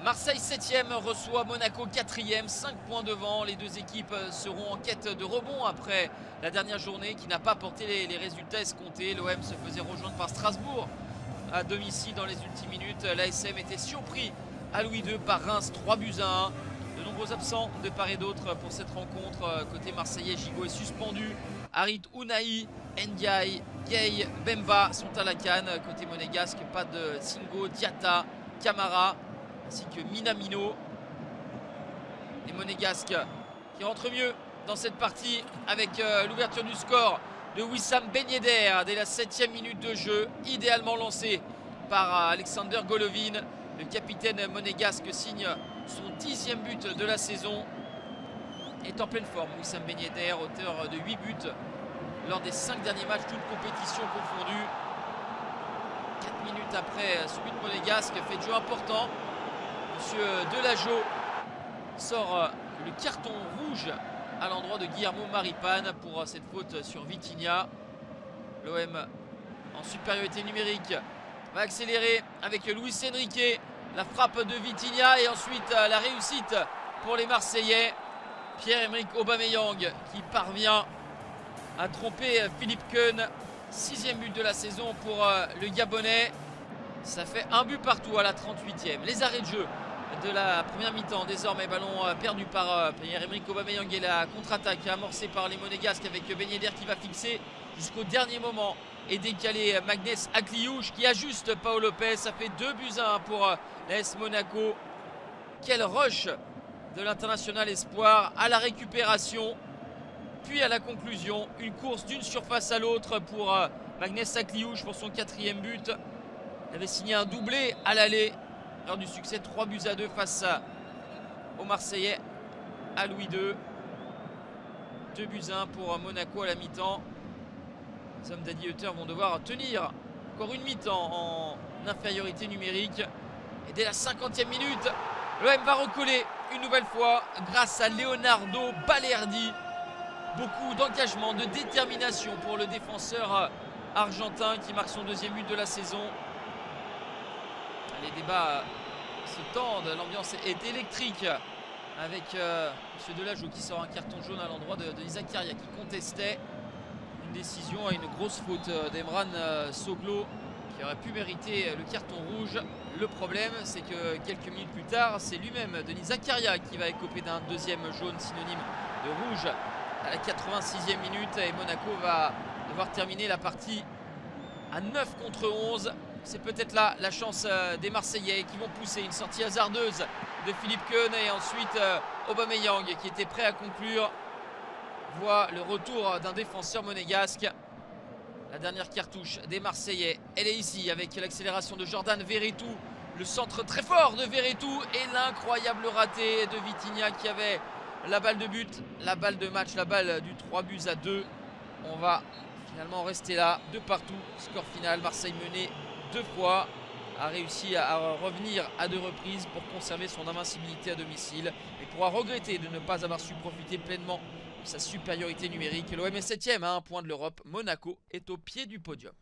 Marseille 7e reçoit Monaco 4e, 5 points devant. Les deux équipes seront en quête de rebond après la dernière journée qui n'a pas porté les résultats escomptés. L'OM se faisait rejoindre par Strasbourg à domicile dans les ultimes minutes. L'ASM était surpris à Louis II par Reims 3-1. De nombreux absents de part et d'autre pour cette rencontre. Côté marseillais, Gigot est suspendu. Harit, Ounahi, Ndiaye, Gay, Bemba sont à la canne. Côté monégasque, pas de Singo, Diatta, Camara ainsi que Minamino. Les monégasques qui rentrent mieux dans cette partie avec l'ouverture du score de Wissam Ben Yedder dès la 7e minute de jeu, idéalement lancé par Alexander Golovin. Le capitaine monégasque signe son 10e but de la saison. Est en pleine forme Wissam Ben Yedder, auteur de 8 buts lors des 5 derniers matchs, toutes compétitions confondues. 4 minutes après ce but monégasque, fait de jeu important. Monsieur Delageau sort le carton rouge à l'endroit de Guillermo Maripane pour cette faute sur Vitinha. L'OM en supériorité numérique va accélérer avec Luis Enrique. La frappe de Vitinha et ensuite la réussite pour les Marseillais. Pierre-Emerick Aubameyang qui parvient à tromper Philippe Keun. 6e but de la saison pour le Gabonais. Ça fait un but partout à la 38e. Les arrêts de jeu de la première mi-temps. Désormais ballon perdu par Pierre-Emerick Aubameyang et la contre-attaque amorcée par les Monégasques avec Ben Yedder qui va fixer jusqu'au dernier moment et décaler Magnès Akliouche qui ajuste Paul Lopez. Ça fait 2-1 pour l'AS Monaco. Quel rush de l'international espoir à la récupération puis à la conclusion. Une course d'une surface à l'autre pour Magnès Akliouche pour son 4e but. Il avait signé un doublé à l'aller lors du succès 3-2 face aux Marseillais à Louis II. 2-1 pour Monaco à la mi-temps. Les hommes d'Adi Hutter vont devoir tenir encore une mi-temps en infériorité numérique. Et dès la 50e minute, l'OM va recoller une nouvelle fois grâce à Leonardo Balerdi. Beaucoup d'engagement, de détermination pour le défenseur argentin qui marque son 2e but de la saison. Les débats se tendent, l'ambiance est électrique avec M. Delageau qui sort un carton jaune à l'endroit de Zakaria qui contestait une décision et une grosse faute d'Emran Soglo qui aurait pu mériter le carton rouge. Le problème c'est que quelques minutes plus tard c'est lui-même Denis Zakaria qui va écoper d'un 2e jaune synonyme de rouge à la 86e minute et Monaco va devoir terminer la partie à 9 contre 11. C'est peut-être là la chance des Marseillais qui vont pousser une sortie hasardeuse de Philippe Keun et ensuite Aubameyang qui était prêt à conclure voit le retour d'un défenseur monégasque. La dernière cartouche des Marseillais, elle est ici avec l'accélération de Jordan Verretou, le centre très fort de Verretou et l'incroyable raté de Vitinha qui avait la balle de but, la balle de match, la balle du 3-2. On va finalement rester là de partout. Score final, Marseille mené 2 fois, a réussi à revenir à 2 reprises pour conserver son invincibilité à domicile et pourra regretter de ne pas avoir su profiter pleinement de sa supériorité numérique. L'OM est 7e à 1 point de l'Europe. Monaco est au pied du podium.